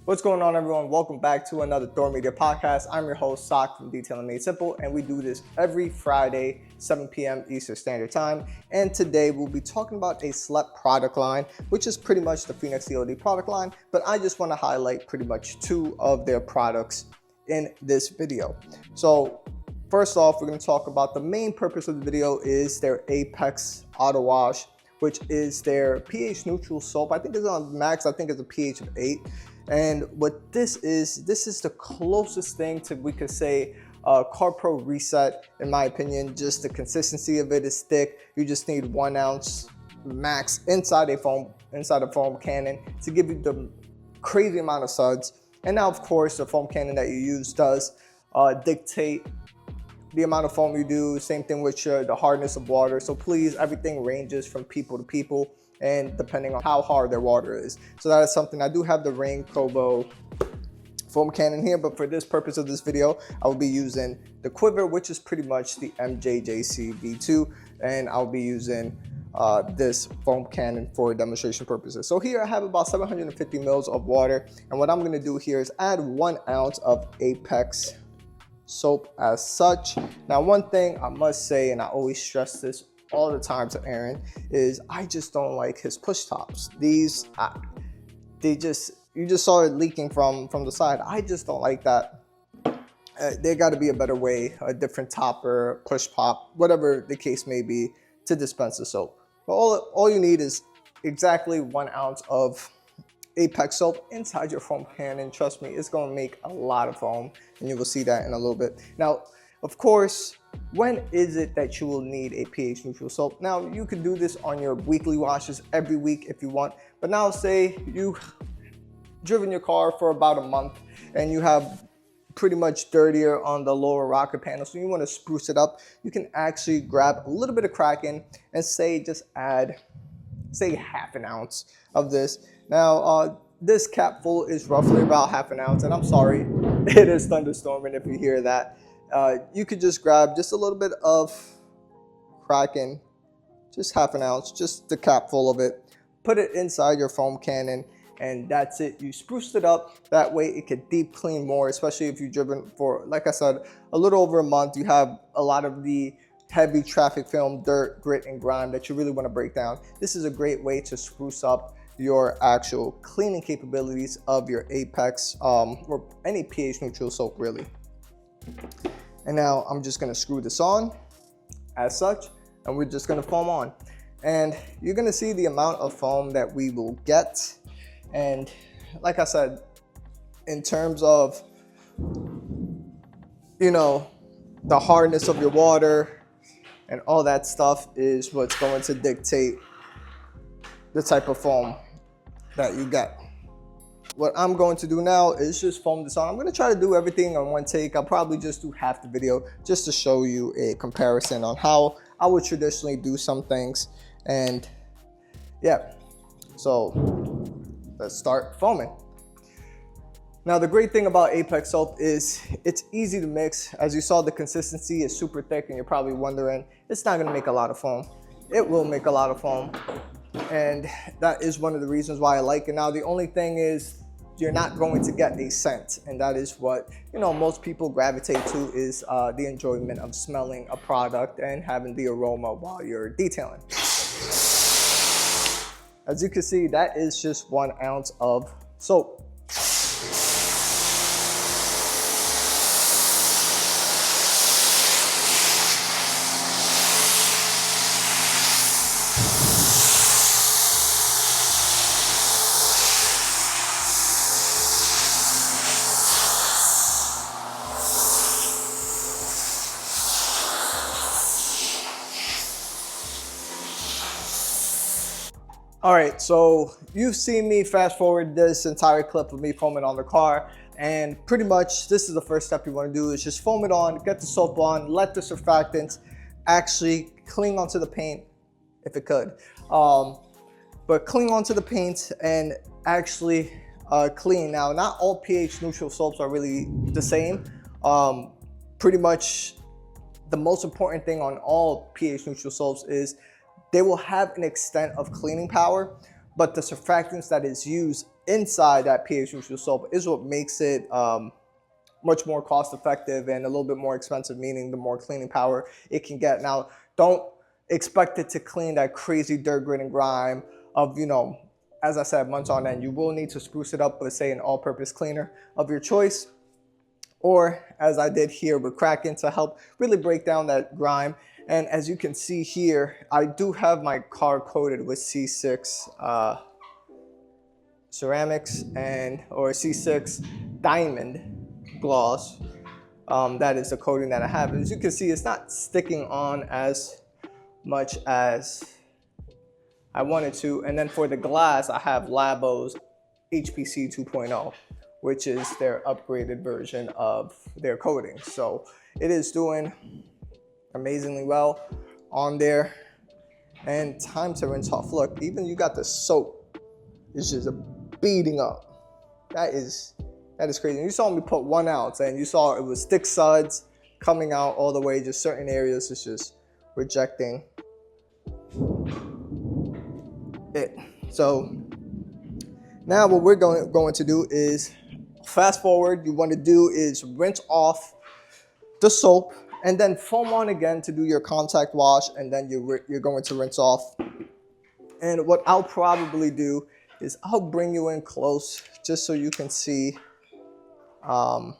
What's going on, everyone? Welcome back to another Thor Media podcast. I'm your host, Sock from Detailing Made Simple, and we do this every Friday, 7 p.m. Eastern Standard Time. And today we'll be talking about a select product line, which is pretty much the Phoenix COD product line, but I just want to highlight pretty much two of their products in this video. So first off, we're going to talk about the main purpose of the video is their Apex Auto Wash, which is their pH neutral soap. I think it's on max, I think it's a pH of 8. And what this is the closest thing to, we could say, Car Pro Reset, in my opinion. Just the consistency of it is thick. You just need 1 ounce max inside a foam cannon to give you the crazy amount of suds. And now, of course, the foam cannon that you use does dictate the amount of foam you do. Same thing with the hardness of water. So please, everything ranges from people to people, and depending on how hard their water is. So that is something. I do have the Reign Provo foam cannon here, but for this purpose of this video, I will be using the Quiver, which is pretty much the MJJC V2, and I'll be using this foam cannon for demonstration purposes. So here I have about 750 mils of water, and what I'm gonna do here is add 1 ounce of Apex soap as such. Now, one thing I must say, and I always stress this all the time to Aaron, is I just don't like his push tops. These, you just saw it leaking from the side. I just don't like that. There got to be a better way, a different topper, push pop, whatever the case may be, to dispense the soap. But all you need is exactly 1 ounce of Apex soap inside your foam cannon. Trust me, it's going to make a lot of foam, and you will see that in a little bit. Now, of course, when is it that you will need a pH neutral soap? Now, you can do this on your weekly washes every week if you want, but now say you've driven your car for about a month and you have pretty much dirtier on the lower rocker panel, so you want to spruce it up. You can actually grab a little bit of Kraken and just add, say, half an ounce of this. Now, this capful is roughly about half an ounce, and I'm sorry, it is thunderstorming if you hear that. You could just grab just a little bit of Kraken, just half an ounce, just the cap full of it, put it inside your foam cannon, and that's it. You spruced it up. That way it could deep clean more, especially if you've driven for, like I said, a little over a month. You have a lot of the heavy traffic film, dirt, grit, and grime that you really want to break down. This is a great way to spruce up your actual cleaning capabilities of your Apex or any pH neutral soap, really. And now I'm just gonna screw this on as such, and we're just gonna foam on. And you're gonna see the amount of foam that we will get. And like I said, in terms of, the hardness of your water and all that stuff is what's going to dictate the type of foam that you get. What I'm going to do now is just foam this on. I'm going to try to do everything on one take. I'll probably just do half the video just to show you a comparison on how I would traditionally do some things. And yeah, so let's start foaming. Now, the great thing about Apex soap is it's easy to mix. As you saw, the consistency is super thick, and you're probably wondering, it's not going to make a lot of foam. It will make a lot of foam, and that is one of the reasons why I like it. Now, the only thing is you're not going to get a scent, and that is what most people gravitate to, is the enjoyment of smelling a product and having the aroma while you're detailing. As you can see, that is just 1 ounce of soap. All right, so you've seen me fast forward this entire clip of me foaming on the car, and pretty much this is the first step you want to do, is just foam it on, get the soap on, let the surfactants actually cling onto the paint if it could. But cling onto the paint and actually clean. Now, not all pH neutral soaps are really the same. Pretty much the most important thing on all pH neutral soaps is they will have an extent of cleaning power, but the surfactants that is used inside that pH neutral soap is what makes it much more cost effective and a little bit more expensive, meaning the more cleaning power it can get. Now, don't expect it to clean that crazy dirt, grit, and grime of, you know, as I said, months on end. You will need to spruce it up with, say, an all-purpose cleaner of your choice, or as I did here with Kraken, to help really break down that grime. And as you can see here, I do have my car coated with C6 ceramics or C6 diamond gloss. That is the coating that I have. As you can see, it's not sticking on as much as I wanted to. And then for the glass, I have Labo's HPC 2.0, which is their upgraded version of their coating. So it is doing amazingly well on there. And time to rinse off. Look, even you got the soap, it's just beating up. That is crazy. And you saw me put 1 ounce, and you saw it was thick suds coming out all the way. Just certain areas it's just rejecting it. So now what we're going to do is fast forward. You want to do is rinse off the soap and then foam on again to do your contact wash, and then you're going to rinse off. And what I'll probably do is I'll bring you in close just so you can see the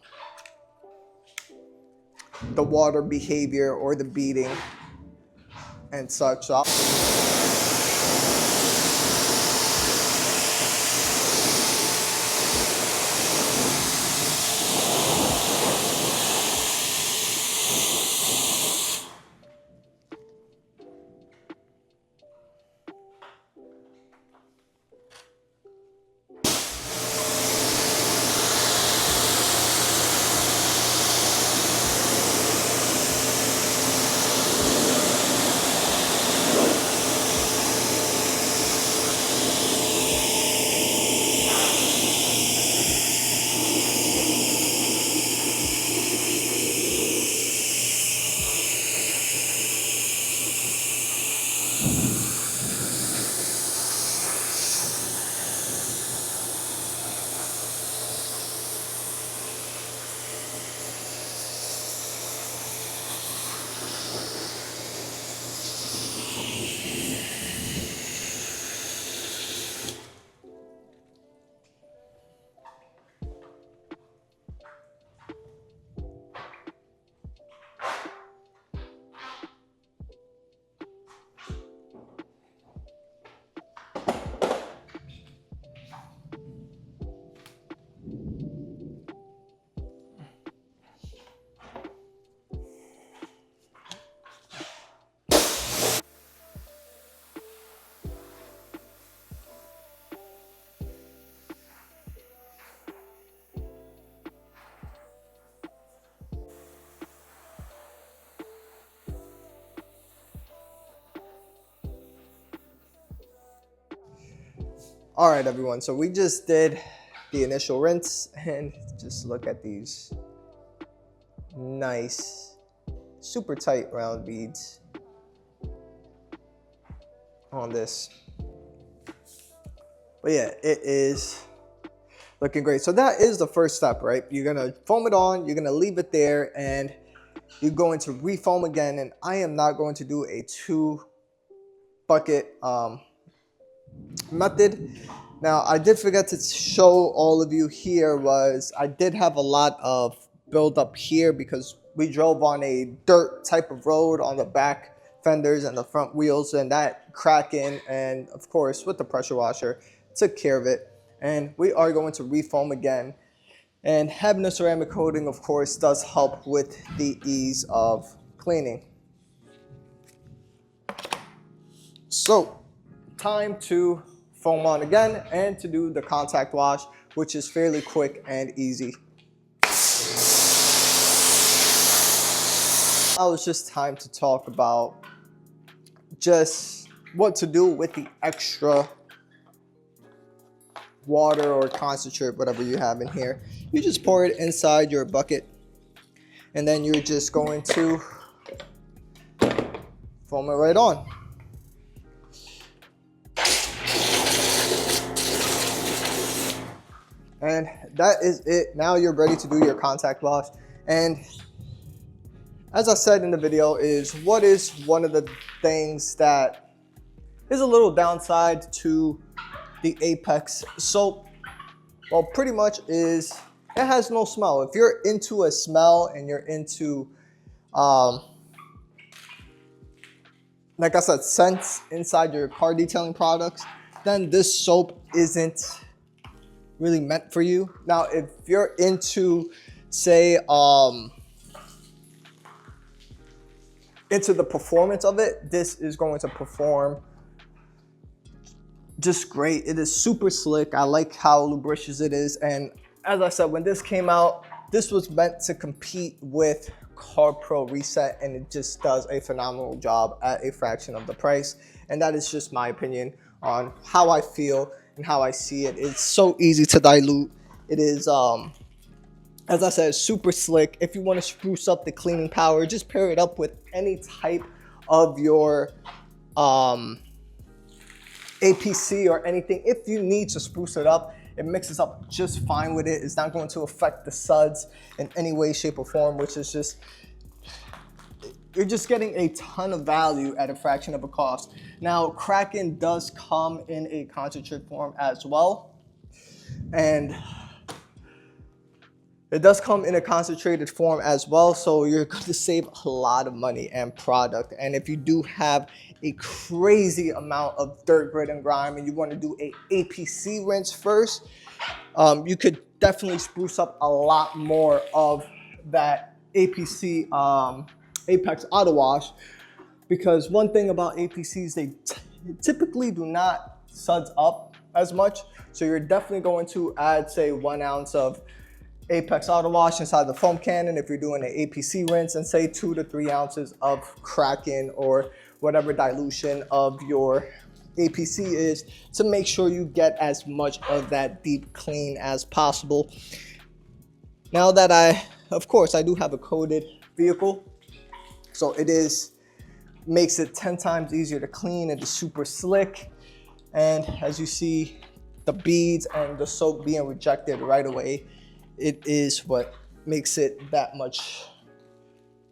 water behavior or the beading and such. So all right, everyone, so we just did the initial rinse, and just look at these nice, super tight round beads on this. But yeah, it is looking great. So that is the first step, right? You're gonna foam it on, you're gonna leave it there, and you're going to refoam again. And I am not going to do a 2 bucket method. Now, I did forget to show all of you here was I did have a lot of buildup here because we drove on a dirt type of road on the back fenders and the front wheels, and that cracking, and of course with the pressure washer took care of it. And we are going to refoam again, and having a ceramic coating of course does help with the ease of cleaning. So time to foam on again and to do the contact wash, which is fairly quick and easy. Now it's just time to talk about just what to do with the extra water or concentrate, whatever you have in here. You just pour it inside your bucket, and then you're just going to foam it right on. And that is it. Now you're ready to do your contact wash. And as I said in the video, is what is one of the things that is a little downside to the Apex soap? Well, pretty much is it has no smell. If you're into a smell and you're into, like I said, scents inside your car detailing products, then this soap isn't really meant for you. Now, if you're into, say, into the performance of it, this is going to perform just great. It is super slick. I like how lubricious it is. And as I said, when this came out, this was meant to compete with CarPro Reset, and it just does a phenomenal job at a fraction of the price. And that is just my opinion on how I feel and how I see it. It's so easy to dilute. It is, as I said, super slick. If you want to spruce up the cleaning power, just pair it up with any type of your APC or anything. If you need to spruce it up, it mixes up just fine with it. It's not going to affect the suds in any way, shape, or form, which is just, you're just getting a ton of value at a fraction of a cost. Now, Kraken does come in a concentrate form as well. And it does come in a concentrated form as well, so you're going to save a lot of money and product. And if you do have a crazy amount of dirt, grit, and grime, and you want to do a APC rinse first, you could definitely spruce up a lot more of that APC Apex Auto Wash, because one thing about APCs, they typically do not suds up as much. So you're definitely going to add, say, 1 ounce of Apex Auto Wash inside the foam cannon if you're doing an APC rinse, and say 2 to 3 ounces of Kraken or whatever dilution of your APC is, to make sure you get as much of that deep clean as possible. Now that of course, I do have a coated vehicle, so it makes it 10 times easier to clean. It is super slick, and as you see, the beads and the soap being rejected right away, it is what makes it that much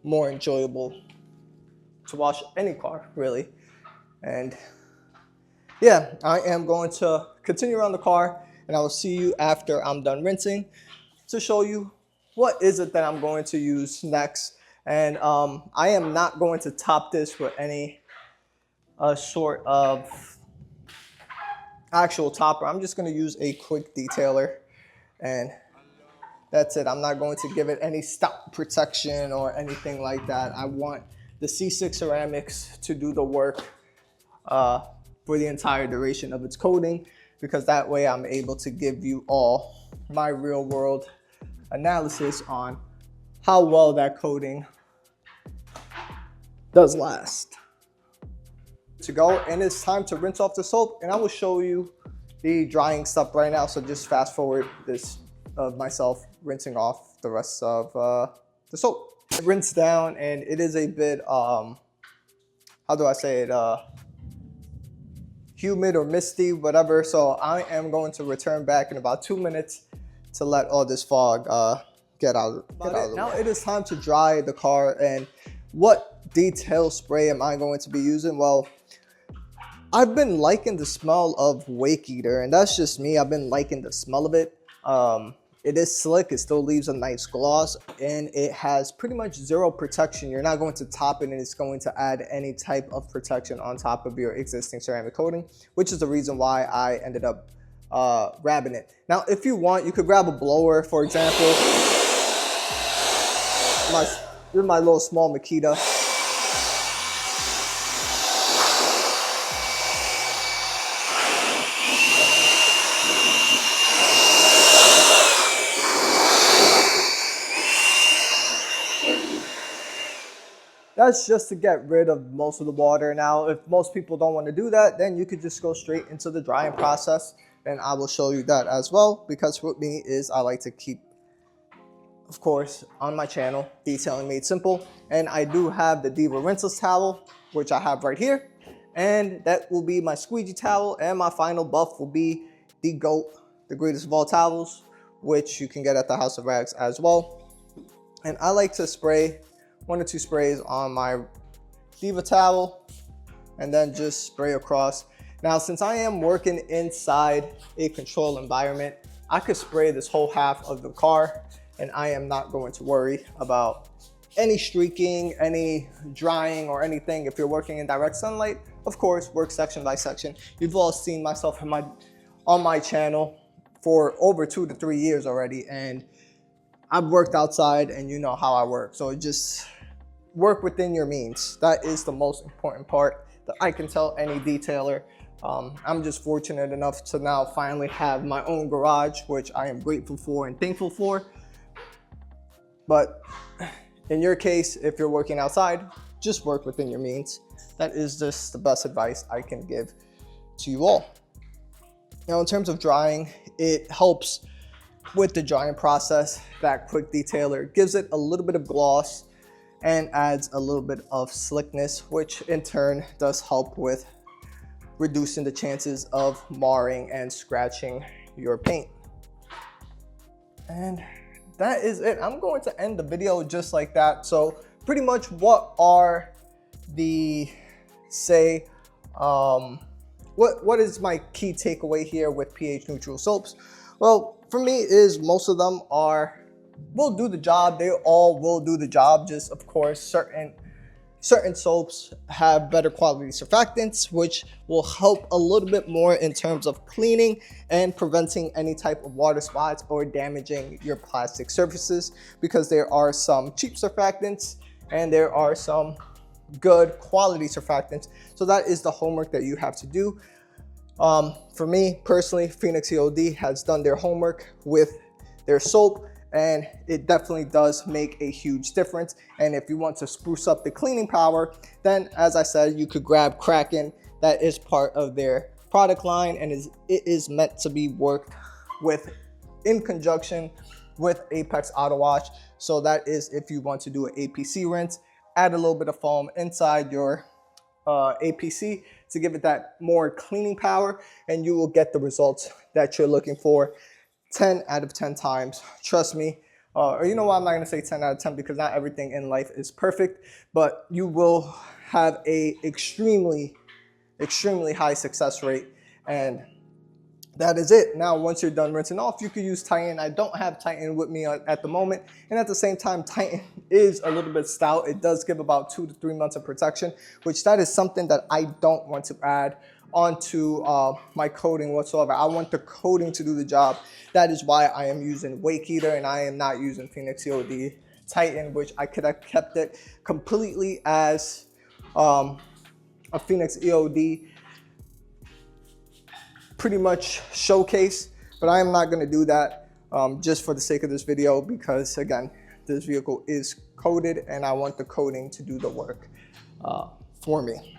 more enjoyable to wash any car, really. And yeah, I am going to continue around the car, and I will see you after I'm done rinsing to show you what is it that I'm going to use next. And I am not going to top this with any sort of actual topper. I'm just going to use a quick detailer, and that's it. I'm not going to give it any stock protection or anything like that. I want the C6 ceramics to do the work for the entire duration of its coating, because that way I'm able to give you all my real world analysis on how well that coating does last. To go, and it's time to rinse off the soap, and I will show you the drying stuff right now. So just fast forward this of myself rinsing off the rest of the soap. It rinsed down, and it is a bit how do I say it, humid or misty, whatever. So I am going to return back in about 2 minutes to let all this fog get out of the way. Now it is time to dry the car. And what detail spray am I going to be using? Well, I've been liking the smell of Wake Eater, and that's just me. I've been liking the smell of it. It is slick, it still leaves a nice gloss, and it has pretty much zero protection. You're not going to top it, and it's going to add any type of protection on top of your existing ceramic coating, which is the reason why I ended up grabbing it. Now, if you want, you could grab a blower, for example. This is my little small Makita. That's just to get rid of most of the water. Now, if most people don't want to do that, then you could just go straight into the drying process, and I will show you that as well, because with me is I like to keep, of course, on my channel, Detailing Made Simple, and I do have the Diva rinseless towel, which I have right here, and that will be my squeegee towel, and my final buff will be the GOAT, the greatest of all towels, which you can get at the House of Rags as well. And I like to spray 1 or 2 sprays on my Diva towel and then just spray across. Now, since I am working inside a controlled environment, I could spray this whole half of the car and I am not going to worry about any streaking, any drying or anything. If you're working in direct sunlight, of course, work section by section. You've all seen myself on my channel for over 2 to 3 years already, and I've worked outside and you know how I work. So just work within your means. That is the most important part that I can tell any detailer. I'm just fortunate enough to now finally have my own garage, which I am grateful for and thankful for. But in your case, if you're working outside, just work within your means. That is just the best advice I can give to you all. Now, in terms of drying, it helps with the drying process. That quick detailer gives it a little bit of gloss and adds a little bit of slickness, which in turn does help with reducing the chances of marring and scratching your paint. And that is it. I'm going to end the video just like that. So pretty much what are the, what is my key takeaway here with pH neutral soaps? Well, for me is most of them will do the job. They all will do the job. Just of course, certain soaps have better quality surfactants, which will help a little bit more in terms of cleaning and preventing any type of water spots or damaging your plastic surfaces, because there are some cheap surfactants and there are some good quality surfactants. So that is the homework that you have to do. For me personally, Phoenix EOD has done their homework with their soap, and it definitely does make a huge difference. And if you want to spruce up the cleaning power, then as I said, you could grab Kraken. That is part of their product line, and it is meant to be worked with in conjunction with Apex Auto Wash. So that is if you want to do an APC rinse, add a little bit of foam inside your APC to give it that more cleaning power, and you will get the results that you're looking for 10 out of 10 times. Trust me. Or you know what, I'm not going to say 10 out of 10 because not everything in life is perfect, but you will have a extremely high success rate. And that is it. Now, once you're done rinsing off, you can use Titan. I don't have Titan with me at the moment. And at the same time, Titan is a little bit stout. It does give about 2 to 3 months of protection, which that is something that I don't want to add onto my coating whatsoever. I want the coating to do the job. That is why I am using Wake Eater and I am not using Phoenix EOD Titan, which I could have kept it completely as a Phoenix EOD pretty much showcase, but I am not going to do that just for the sake of this video, because again, this vehicle is coated and I want the coating to do the work for me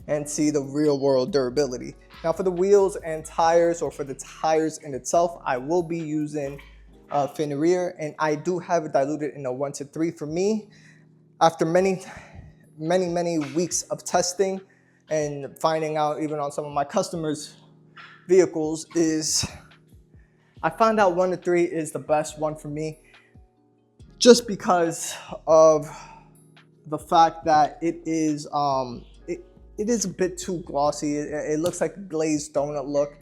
and see the real world durability. Now for the wheels and tires, or for the tires in itself, I will be using Fenrir, and I do have it diluted in a 1:3. For me, after many weeks of testing and finding out even on some of my customers' vehicles, I found out 1:3 is the best one for me, just because of the fact that it is it is a bit too glossy. It looks like a glazed donut look,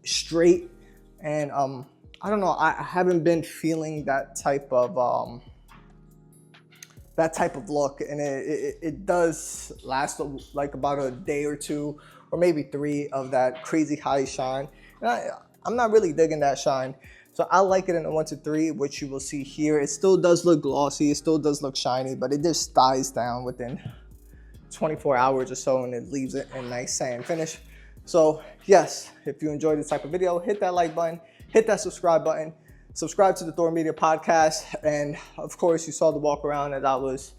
straight, and I don't know, I haven't been feeling that type of look, and it does last like about a day or two, or maybe 3 of that crazy high shine. And I'm not really digging that shine. So I like it in a 1:3, which you will see here. It still does look glossy, it still does look shiny, but it just dies down within 24 hours or so, and it leaves it in a nice sand finish. So yes, if you enjoyed this type of video, hit that like button, hit that subscribe button, subscribe to the Thor Media Podcast, and of course you saw the walk around as I was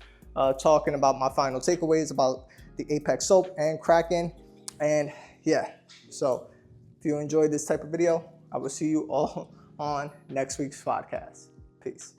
talking about my final takeaways about the Apex soap and Kraken. And yeah, so if you enjoyed this type of video, I will see you all on next week's podcast. Peace.